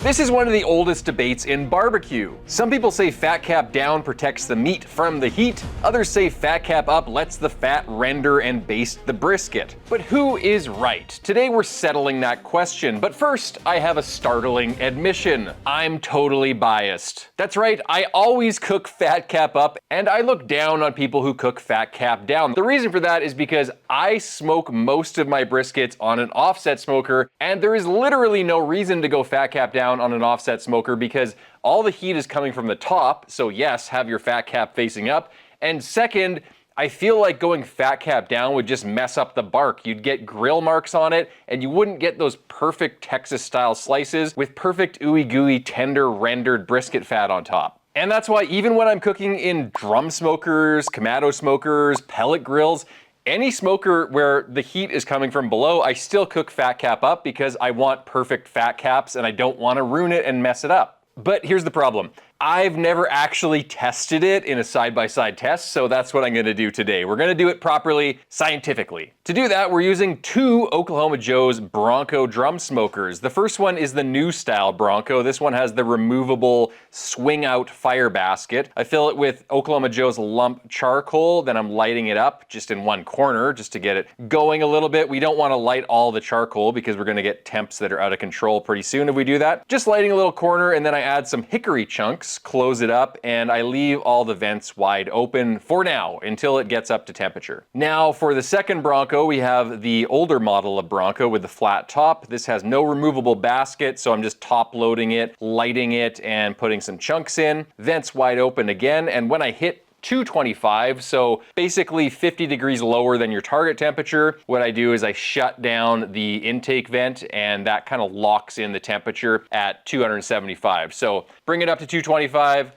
This is one of the oldest debates in barbecue. Some people say fat cap down protects the meat from the heat. Others say fat cap up lets the fat render and baste the brisket. But who is right? Today we're settling that question. But first, I have a startling admission. I'm totally biased. That's right, I always cook fat cap up, and I look down on people who cook fat cap down. The reason for that is because I smoke most of my briskets on an offset smoker, and there is literally no reason to go fat cap down on an offset smoker because all the heat is coming from the top, so yes, have your fat cap facing up. And second, I feel like going fat cap down would just mess up the bark. You'd get grill marks on it, and you wouldn't get those perfect Texas-style slices with perfect ooey-gooey, tender, rendered brisket fat on top. And that's why even when I'm cooking in drum smokers, Kamado smokers, pellet grills, any smoker where the heat is coming from below, I still cook fat cap up because I want perfect fat caps and I don't want to ruin it and mess it up. But here's the problem. I've never actually tested it in a side-by-side test, so that's what I'm gonna do today. We're gonna do it properly, scientifically. To do that, we're using two Oklahoma Joe's Bronco drum smokers. The first one is the new style Bronco. This one has the removable swing-out fire basket. I fill it with Oklahoma Joe's lump charcoal, then I'm lighting it up just in one corner just to get it going a little bit. We don't wanna light all the charcoal because we're gonna get temps that are out of control pretty soon if we do that. Just lighting a little corner, and then I add some hickory chunks, close it up, and I leave all the vents wide open for now until it gets up to temperature. Now for the second Bronco, we have the older model of Bronco with the flat top. This has no removable basket, so I'm just top loading it, lighting it, and putting some chunks in. Vents wide open again, and when I hit 225, so basically 50 degrees lower than your target temperature, what I do is I shut down the intake vent, and that kind of locks in the temperature at 275. So bring it up to 225,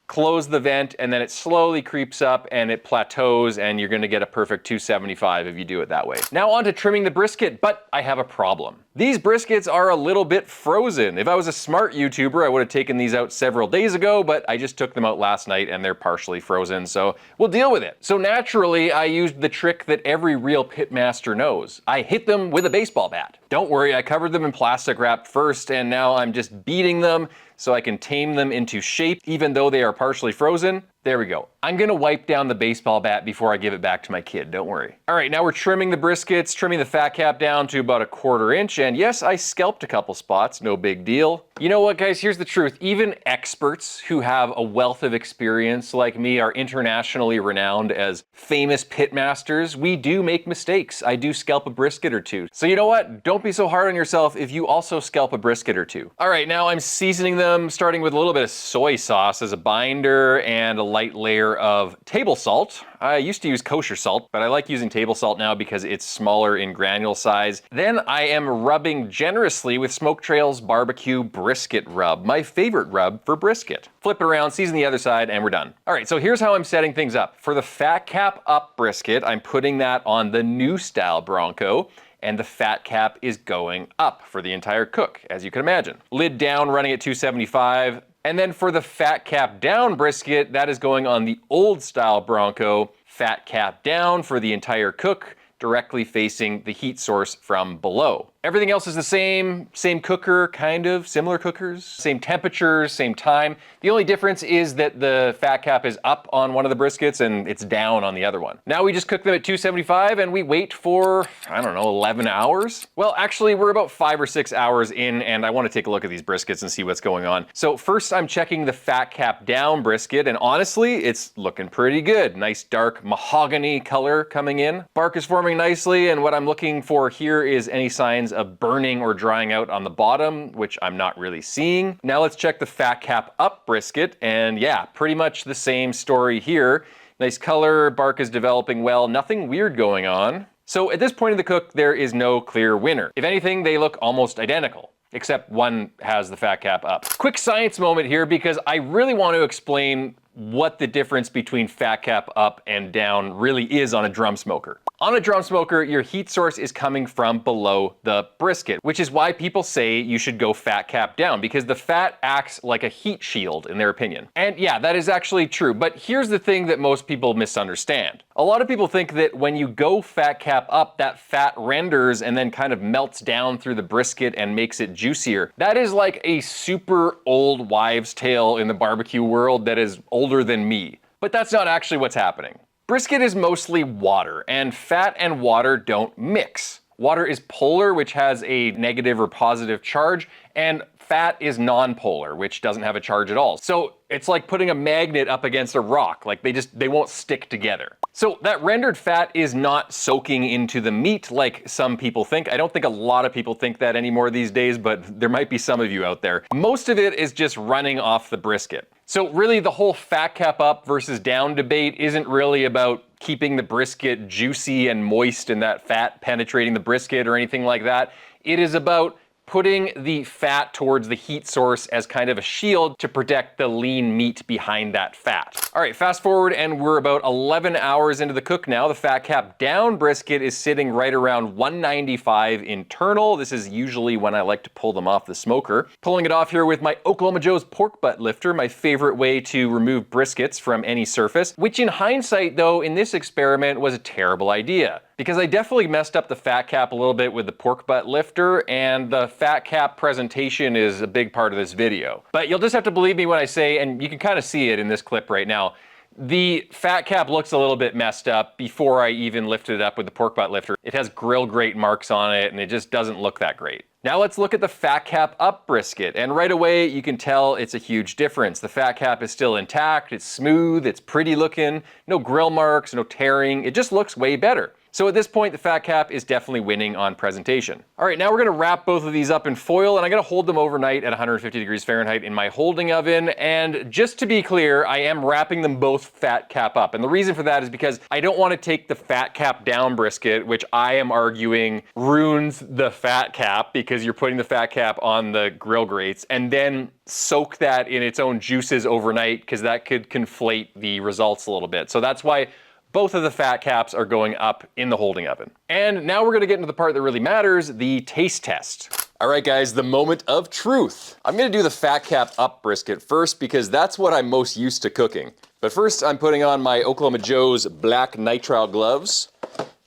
close the vent, and then it slowly creeps up and it plateaus, and you're gonna get a perfect 275 if you do it that way. Now on to trimming the brisket, but I have a problem. These briskets are a little bit frozen. If I was a smart YouTuber, I would have taken these out several days ago, but I just took them out last night and they're partially frozen, so we'll deal with it. So naturally, I used the trick that every real pitmaster knows. I hit them with a baseball bat. Don't worry, I covered them in plastic wrap first, and now I'm just beating them so I can tame them into shape, even though they are partially frozen. There we go. I'm gonna wipe down the baseball bat before I give it back to my kid, don't worry. All right, now we're trimming the briskets, trimming the fat cap down to about 1/4 inch, and yes, I scalped a couple spots, no big deal. You know what, guys, here's the truth. Even experts who have a wealth of experience like me are internationally renowned as famous pitmasters. We do make mistakes. I do scalp a brisket or two. So you know what? Don't be so hard on yourself if you also scalp a brisket or two. All right, now I'm seasoning them, starting with a little bit of soy sauce as a binder and a light layer of table salt. I used to use kosher salt, but I like using table salt now because it's smaller in granule size. Then I am rubbing generously with Smoke Trail's barbecue brisket rub, my favorite rub for brisket. Flip it around, season the other side, and we're done. All right, so here's how I'm setting things up. For the fat cap up brisket, I'm putting that on the new style Bronco, and the fat cap is going up for the entire cook, as you can imagine. Lid down, running at 275. And then for the fat cap down brisket, that is going on the old style Bronco, fat cap down for the entire cook, directly facing the heat source from below. Everything else is the same cooker, kind of, similar cookers, same temperatures, same time. The only difference is that the fat cap is up on one of the briskets and it's down on the other one. Now we just cook them at 275 and we wait for, I don't know, 11 hours? Well, actually we're about 5 or 6 hours in, and I want to take a look at these briskets and see what's going on. So first I'm checking the fat cap down brisket, and honestly, it's looking pretty good. Nice dark mahogany color coming in. Bark is forming nicely, and what I'm looking for here is any signs of burning or drying out on the bottom, which I'm not really seeing. Now let's check the fat cap up brisket, and yeah, pretty much the same story here. Nice color, bark is developing well, nothing weird going on. So at this point in the cook, there is no clear winner. If anything, they look almost identical, except one has the fat cap up. Quick science moment here, because I really want to explain what the difference between fat cap up and down really is on a drum smoker. On a drum smoker, your heat source is coming from below the brisket, which is why people say you should go fat cap down, because the fat acts like a heat shield in their opinion. And yeah, that is actually true, but here's the thing that most people misunderstand. A lot of people think that when you go fat cap up, that fat renders and then kind of melts down through the brisket and makes it juicier. That is like a super old wives' tale in the barbecue world that is older than me. But that's not actually what's happening. Brisket is mostly water, and fat and water don't mix. Water is polar, which has a negative or positive charge, and fat is non-polar, which doesn't have a charge at all. So it's like putting a magnet up against a rock, like they won't stick together. So that rendered fat is not soaking into the meat like some people think. I don't think a lot of people think that anymore these days, but there might be some of you out there. Most of it is just running off the brisket. So really the whole fat cap up versus down debate isn't really about keeping the brisket juicy and moist and that fat penetrating the brisket or anything like that. It is about putting the fat towards the heat source as kind of a shield to protect the lean meat behind that fat. All right, fast forward and we're about 11 hours into the cook now. The fat cap down brisket is sitting right around 195 internal. This is usually when I like to pull them off the smoker. Pulling it off here with my Oklahoma Joe's pork butt lifter, my favorite way to remove briskets from any surface, which in hindsight though, in this experiment was a terrible idea, because I definitely messed up the fat cap a little bit with the pork butt lifter, and the fat cap presentation is a big part of this video. But you'll just have to believe me when I say, and you can kind of see it in this clip right now, the fat cap looks a little bit messed up before I even lifted it up with the pork butt lifter. It has grill grate marks on it, and it just doesn't look that great. Now let's look at the fat cap up brisket, and right away you can tell it's a huge difference. The fat cap is still intact, it's smooth, it's pretty looking, no grill marks, no tearing, it just looks way better. So at this point, the fat cap is definitely winning on presentation. All right, now we're gonna wrap both of these up in foil, and I'm gonna hold them overnight at 150 degrees Fahrenheit in my holding oven. And just to be clear, I am wrapping them both fat cap up. And the reason for that is because I don't wanna take the fat cap down brisket, which I am arguing ruins the fat cap because you're putting the fat cap on the grill grates, and then soak that in its own juices overnight, because that could conflate the results a little bit. So that's why both of the fat caps are going up in the holding oven. And now we're gonna get into the part that really matters, the taste test. All right guys, the moment of truth. I'm gonna do the fat cap up brisket first because that's what I'm most used to cooking. But first I'm putting on my Oklahoma Joe's black nitrile gloves,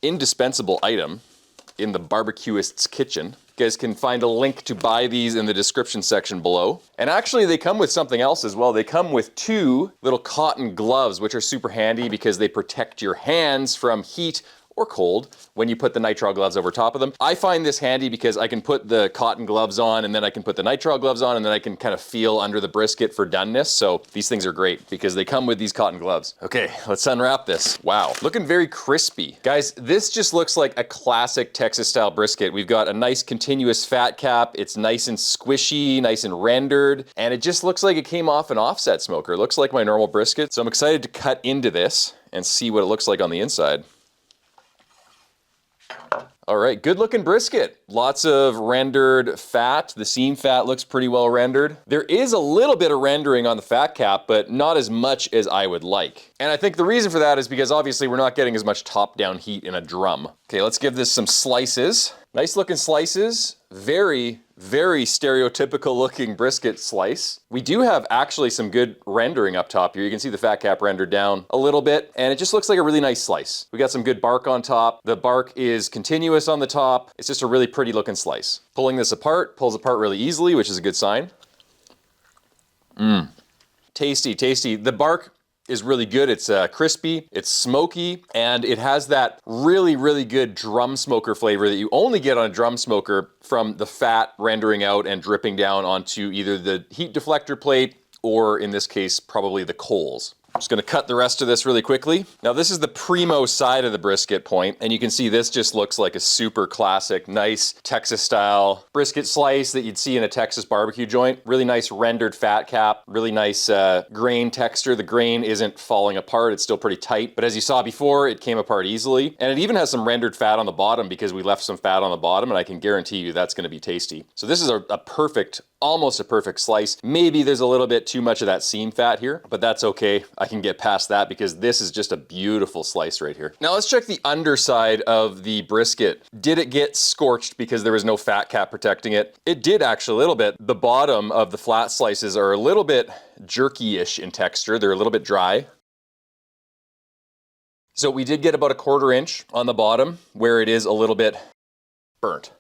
indispensable item in the barbecuist's kitchen. You guys can find a link to buy these in the description section below. And actually they come with something else as well. They come with 2 little cotton gloves, which are super handy because they protect your hands from heat or cold when you put the nitrile gloves over top of them. I find this handy because I can put the cotton gloves on and then I can put the nitrile gloves on and then I can kind of feel under the brisket for doneness. So these things are great because they come with these cotton gloves. Okay, let's unwrap this. Wow, looking very crispy. Guys, this just looks like a classic Texas style brisket. We've got a nice continuous fat cap. It's nice and squishy, nice and rendered, and it just looks like it came off an offset smoker. It looks like my normal brisket. So I'm excited to cut into this and see what it looks like on the inside. All right, good looking brisket. Lots of rendered fat. The seam fat looks pretty well rendered. There is a little bit of rendering on the fat cap, but not as much as I would like. And I think the reason for that is because obviously we're not getting as much top-down heat in a drum. Okay, let's give this some slices. Nice looking slices. Very, very stereotypical looking brisket slice. We do have actually some good rendering up top here. You can see the fat cap rendered down a little bit, and it just looks like a really nice slice. We got some good bark on top. The bark is continuous on the top. It's just a really pretty looking slice. Pulling this apart, pulls apart really easily, which is a good sign. Tasty, tasty. The bark is really good. It's crispy, it's smoky, and it has that really, really good drum smoker flavor that you only get on a drum smoker from the fat rendering out and dripping down onto either the heat deflector plate or, in this case, probably the coals. Just gonna cut the rest of this really quickly. Now this is the primo side of the brisket point, and you can see this just looks like a super classic, nice Texas style brisket slice that you'd see in a Texas barbecue joint. Really nice rendered fat cap, really nice grain texture. The grain isn't falling apart, it's still pretty tight, but as you saw before, it came apart easily. And it even has some rendered fat on the bottom because we left some fat on the bottom, and I can guarantee you that's gonna be tasty. So this is a perfect, almost a perfect slice. Maybe there's a little bit too much of that seam fat here, but that's okay. I can get past that because this is just a beautiful slice right here. Now let's check the underside of the brisket. Did it get scorched because there was no fat cap protecting it? It did actually a little bit. The bottom of the flat slices are a little bit jerky-ish in texture. They're a little bit dry. So we did get about 1/4 inch on the bottom where it is a little bit burnt.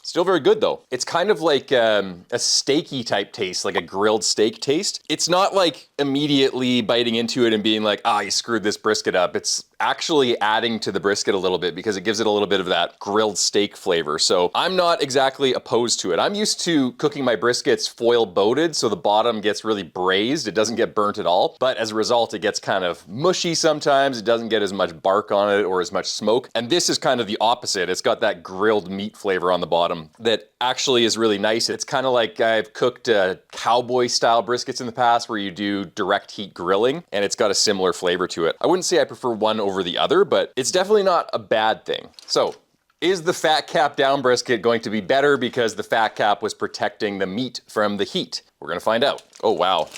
Still very good though. It's kind of like a steaky type taste, like a grilled steak taste. It's not like immediately biting into it and being like, ah, you screwed this brisket up. It's actually adding to the brisket a little bit because it gives it a little bit of that grilled steak flavor. So I'm not exactly opposed to it. I'm used to cooking my briskets foil boated, so the bottom gets really braised. It doesn't get burnt at all. But as a result, it gets kind of mushy sometimes. It doesn't get as much bark on it or as much smoke. And this is kind of the opposite. It's got that grilled meat flavor on the bottom that actually is really nice. It's kind of like I've cooked cowboy style briskets in the past where you do direct heat grilling, and it's got a similar flavor to it. I wouldn't say I prefer one over the other, but it's definitely not a bad thing. So, is the fat cap down brisket going to be better because the fat cap was protecting the meat from the heat? We're gonna find out. Oh wow,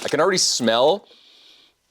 I can already smell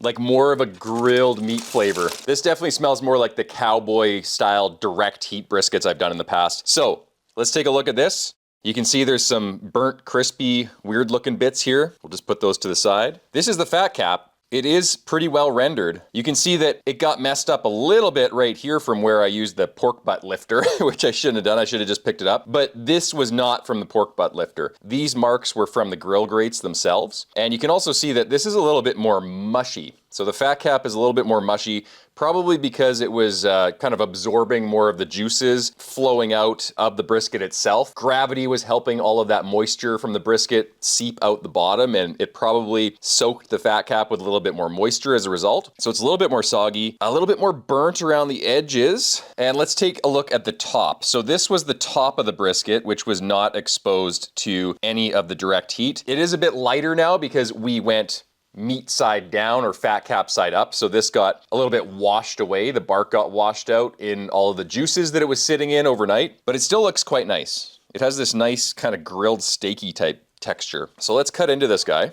like more of a grilled meat flavor. This definitely smells more like the cowboy style direct heat briskets I've done in the past. So, let's take a look at this. You can see there's some burnt, crispy, weird looking bits here. We'll just put those to the side. This is the fat cap. It is pretty well rendered. You can see that it got messed up a little bit right here from where I used the pork butt lifter, which I shouldn't have done. I should have just picked it up. But this was not from the pork butt lifter. These marks were from the grill grates themselves. And you can also see that this is a little bit more mushy. So the fat cap is a little bit more mushy, probably because it was kind of absorbing more of the juices flowing out of the brisket itself. Gravity was helping all of that moisture from the brisket seep out the bottom, and it probably soaked the fat cap with a little bit more moisture as a result. So it's a little bit more soggy, a little bit more burnt around the edges. And let's take a look at the top. So this was the top of the brisket, which was not exposed to any of the direct heat. It is a bit lighter now because we went meat side down or fat cap side up. So this got a little bit washed away. The bark got washed out in all of the juices that it was sitting in overnight, but it still looks quite nice. It has this nice kind of grilled steaky type texture. So let's cut into this guy.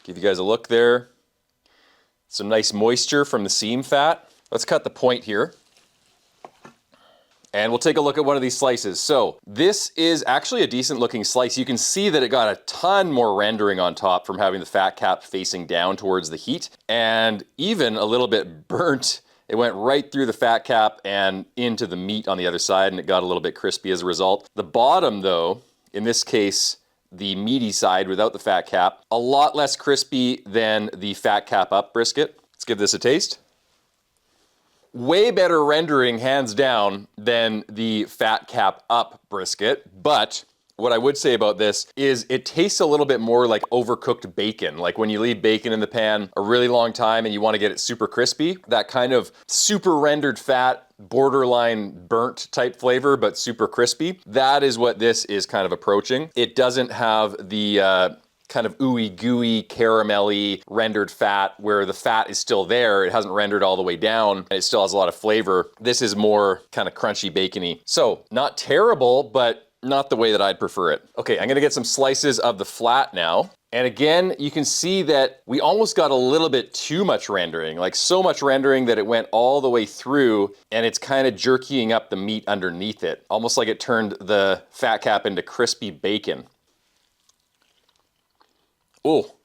Give you guys a look there. Some nice moisture from the seam fat. Let's cut the point here. And we'll take a look at one of these slices. So this is actually a decent looking slice. You can see that it got a ton more rendering on top from having the fat cap facing down towards the heat, and even a little bit burnt. It went right through the fat cap and into the meat on the other side, and it got a little bit crispy as a result. The bottom though, in this case, the meaty side without the fat cap, a lot less crispy than the fat cap up brisket. Let's give this a taste. Way better rendering, hands down, than the fat cap up brisket, but what I would say about this is it tastes a little bit more like overcooked bacon. Like when you leave bacon in the pan a really long time and you want to get it super crispy, that kind of super rendered fat, borderline burnt type flavor, but super crispy. That is what this is kind of approaching. It doesn't have the kind of ooey gooey caramelly rendered fat where the fat is still there. It hasn't rendered all the way down and it still has a lot of flavor. This is more kind of crunchy bacony. So not terrible, but not the way that I'd prefer it. Okay, I'm gonna get some slices of the flat now. And again, you can see that we almost got a little bit too much rendering, like so much rendering that it went all the way through and it's kind of jerkying up the meat underneath it. Almost like it turned the fat cap into crispy bacon. Oh,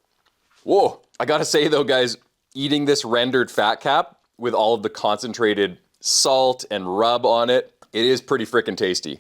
whoa. I gotta say though, guys, eating this rendered fat cap with all of the concentrated salt and rub on it, it is pretty freaking tasty.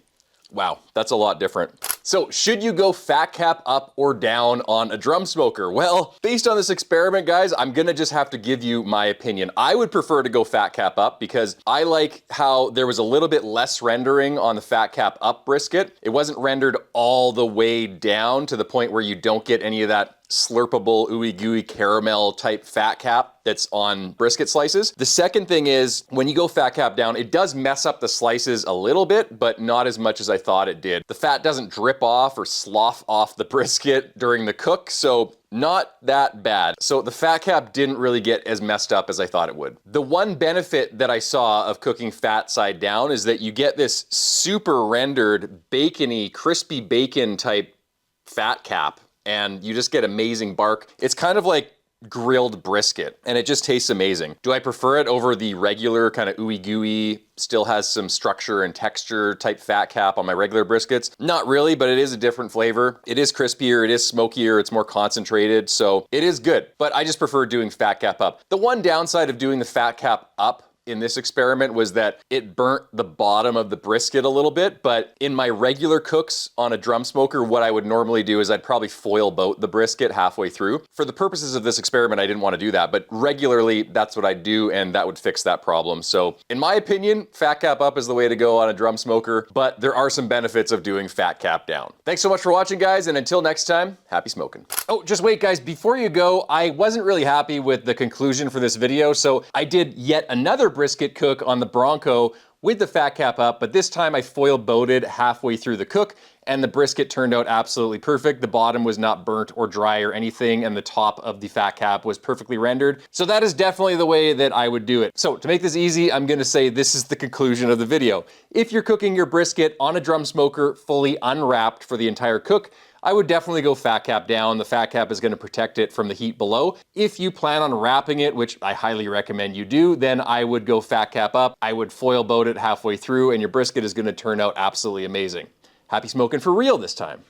Wow, that's a lot different. So should you go fat cap up or down on a drum smoker? Well, based on this experiment, guys, I'm gonna just have to give you my opinion. I would prefer to go fat cap up because I like how there was a little bit less rendering on the fat cap up brisket. It wasn't rendered all the way down to the point where you don't get any of that slurpable, ooey gooey caramel type fat cap that's on brisket slices. The second thing is, when you go fat cap down, it does mess up the slices a little bit, but not as much as I thought it did. The fat doesn't drip off or slough off the brisket during the cook, so not that bad. So the fat cap didn't really get as messed up as I thought it would. The one benefit that I saw of cooking fat side down is that you get this super rendered, bacony, crispy bacon type fat cap, and you just get amazing bark. It's kind of like grilled brisket, and it just tastes amazing. Do I prefer it over the regular kind of ooey gooey, still has some structure and texture type fat cap on my regular briskets? Not really, but it is a different flavor. It is crispier, it is smokier, it's more concentrated, so it is good. But I just prefer doing fat cap up. The one downside of doing the fat cap up in this experiment was that it burnt the bottom of the brisket a little bit, but in my regular cooks on a drum smoker, what I would normally do is I'd probably foil boat the brisket halfway through. For the purposes of this experiment, I didn't want to do that, but regularly that's what I do, and that would fix that problem. So in my opinion, fat cap up is the way to go on a drum smoker, but there are some benefits of doing fat cap down. Thanks so much for watching, guys, and until next time, happy smoking. Oh, just wait, guys, before you go, I wasn't really happy with the conclusion for this video, so I did yet another brisket cook on the Bronco with the fat cap up, but this time I foil boated halfway through the cook, and the brisket turned out absolutely perfect. The bottom was not burnt or dry or anything, and the top of the fat cap was perfectly rendered. So that is definitely the way that I would do it. So to make this easy, I'm gonna say this is the conclusion of the video. If you're cooking your brisket on a drum smoker fully unwrapped for the entire cook, I would definitely go fat cap down. The fat cap is gonna protect it from the heat below. If you plan on wrapping it, which I highly recommend you do, then I would go fat cap up. I would foil boat it halfway through, and your brisket is gonna turn out absolutely amazing. Happy smoking for real this time.